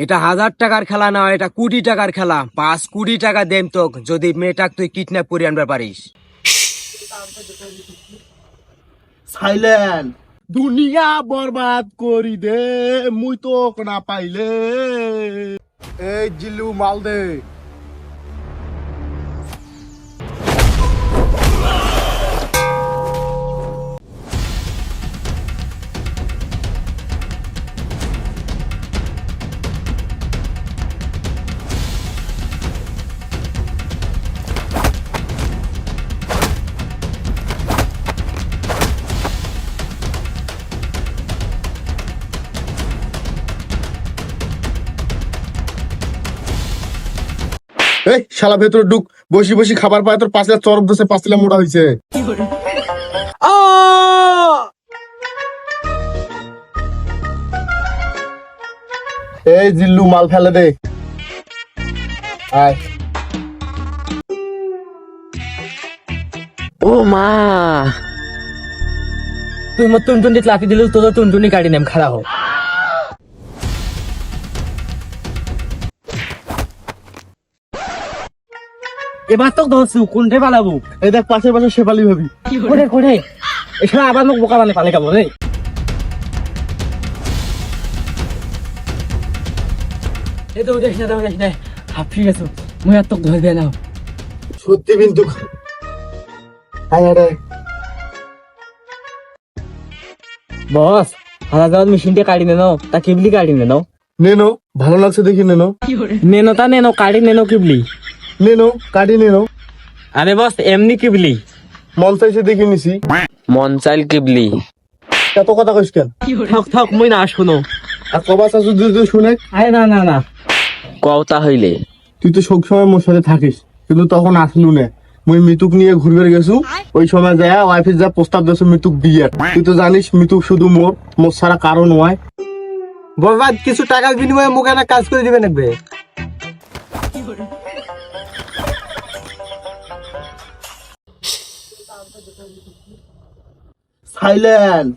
এটা 1000 টাকার খেলা না, এটা কোটি টাকার খেলা। 5 কোটি টাকা দেম তোক যদি মেয়েটাক তুই কিডন্যাপ করে আনবার পারিস। সাইলেন্ট দুনিয়া বরবাদ করি দে মুই তো না পাইলে। এই জিল্লু মাল দে। এই শালা ভেতরে ঢুক, বসি বসি খাবার পায় তোর 5 লাখ চরব দোষে 5 লাখ মোটা হয়েছে। এই জিল্লু মাল ফেলে দে। আয় ও মা, তুই মত টুনটুনি লাফি দিলে তোর টুনটুনি গাড়ি নেম খাড়া হোক। এবার তো ধরছু কোনটে পালাবো। এই দেখ পাশে পাশে শেফালি ভাবি। করে করে এখানে আবার মোক বোকা বানে পালে খাবো রে। এই তো দেখ না হাফি গেছো, মুই আর তোকে ধরে দে নাও। সত্যি কিন্তু আয় আরে বস হাজার মেশিনটা কাটি নেনো, তা কিবলি কাটি নেনো। নেনো ভালো লাগছে দেখি নেনো। নেনো তা নেনো কাটি নেনো কিবলি। নেনো কাটি নেনো। আরে বস এমনি কিবলি। মন চাইছে দেখি নিছি। মন চাইল কিবলি। এত কথা কইস কেন? থাক থাক মুই না শুনো। আর কবা চাচু যদি শুনে? আরে না কওতা হইলে তুই তো সব সময় মোর সাথে থাকিস, কিন্তু তখন আসলু না। মুই মিতুক নিয়ে ঘুরবে গেছু, ওই সময় যায় ওয়াইফে যা প্রস্তাব দিয়েছে মিতুক বিয়ের। তুই তো জানিস মিতুক শুধু মোর ছাড়া কারণ নয়। বরবাদ কিছু টাকার বিনিময়ে মুখে একটা কাজ করে দিবে নাকবে। সাইলেন্ট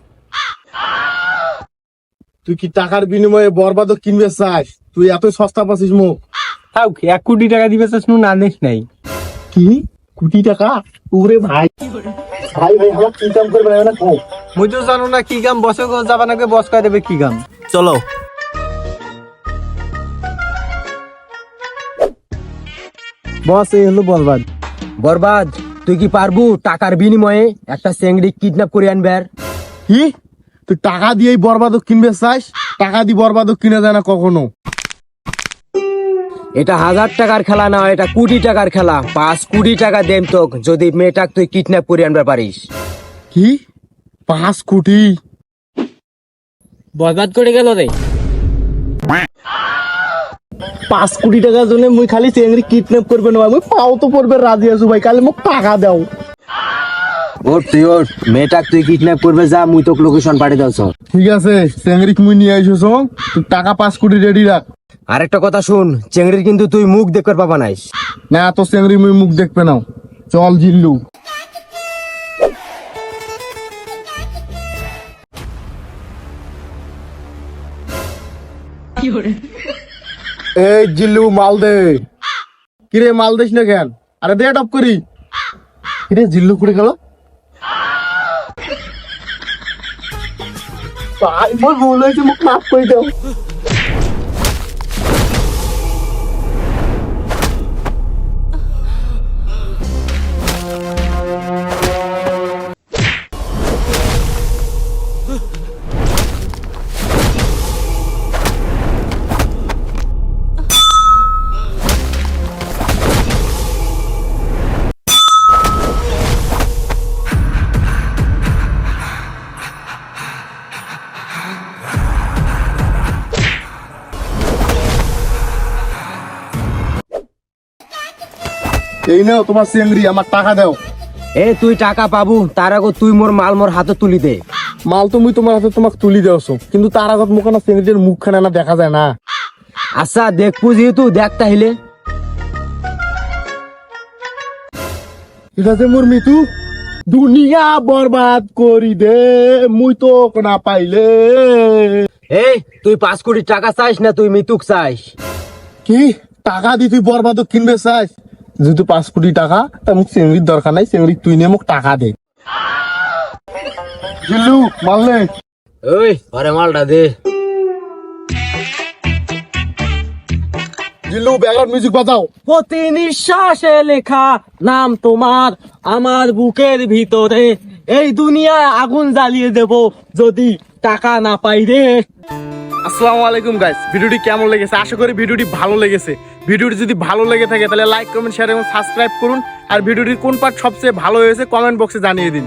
তুই কি টাকার বিনিময়ে বরবাদ কিনবে চাস? তুই এত সস্তা পাচ্ছিস মুখ। থাক 1 কোটি টাকা দিবে চাস নু না নেস নাই। কি কোটি টাকা? ওরে ভাই ভাই ভাই আমার কি কাম করবে না কো। মুই তো জানো না কি কাম, বসে যাবা নাকবে, বস কয় দেবে কি কাম। চলো বস, এই হলো বরবাদ। বরবাদ তুই কি পারবু টাকার বিনিময়ে একটা চেংড়ি কিডন্যাপ করে আনবার? কি তুই টাকা দিয়েই বরবাদ কিনবে চাস? টাকা দিয়ে বরবাদ কিনা যায় না কখনো। এটা 1000 টাকার খেলা না, এটা কোটি টাকার খেলা। 5 কোটি টাকা দেম তোক যদি মেয়েটাক তুই কিডন্যাপ করে আনবার পারিস। কি 5 কোটি? বরবাদ করে গেল রে। 5 কোটি টাকার জন্য মুই খালি চেংড়ি কিডন্যাপ করবে না, মুই পাও তো পড়বে রাজি আছো ভাই, খালি মোক টাকা দাও। ওর তুই ওর মেয়েটাক তুই কিডন্যাপ করবে, যা মুই তোকে লোকেশন পাঠিয়ে দাও। ঠিক আছে চেংড়ি মুই নিয়ে আইছো, তুই টাকা 5 কোটি রেডি রাখ। আরেকটা কথা শুন, চেংড়ির কিন্তু তুই মুখ দেখতে পাবা নাইস। না তো চেংড়ি মুই মুখ দেখবে নাও। চল জিল্লু। এই জিল্লু মাল দে। কিরে মাল দিস না কেন? আরে দে টপ করি। কিরে জিল্লু করে গেল? ভাই মোর ভুল হয়েছে, মুখ মাফ করে দাও। এই নাও তোমার চেংড়ি, আমার টাকা দাও। এ তুই টাকা পাবু তার আগে তুই মোর মাল মোর হাতে তুলি দে। মাল তো মুই তোমার হাতে তোমাকে তুলি দেওছো, কিন্তু তার আগত মুখ না চেংড়ির মুখখানা না দেখা যায় না। আচ্ছা দেখবো যেহেতু দেখ তাহলে। ঠিক আছে মোর মিতু, দুনিয়া বরবাদ করি দে মুই তো না পাইলে। এই তুই 5 কোটি টাকা চাইস না তুই মিতুক চাইস? কি টাকা দি তুই বরবাদ কিনবে চাস? যেহেতু 5 কোটি টাকা তা মোক চেংড়ির দরকার নাই, চেংড়ি তুই নিয়ে মোক টাকা দে। জিল্লু মারলে ওই আরে মালটা দে। জিল্লু ব্যাকগ্রাউন্ড মিউজিক বাজাও। প্রতি নিঃশ্বাসে লেখা নাম তোমার আমার বুকের ভিতরে, এই দুনিয়ায় আগুন জ্বালিয়ে দেব যদি টাকা না পাই রে। আসসালামু আলাইকুম গাইস, ভিডিওটি কেমন লেগেছে? আশা করি ভিডিওটি ভালো লেগেছে। ভিডিওটি যদি ভালো লেগে থাকে তাহলে লাইক কমেন্ট শেয়ার এবং সাবস্ক্রাইব করুন। আর ভিডিওটির কোন পার্ট সবচেয়ে ভালো হয়েছে কমেন্ট বক্সে জানিয়ে দিন।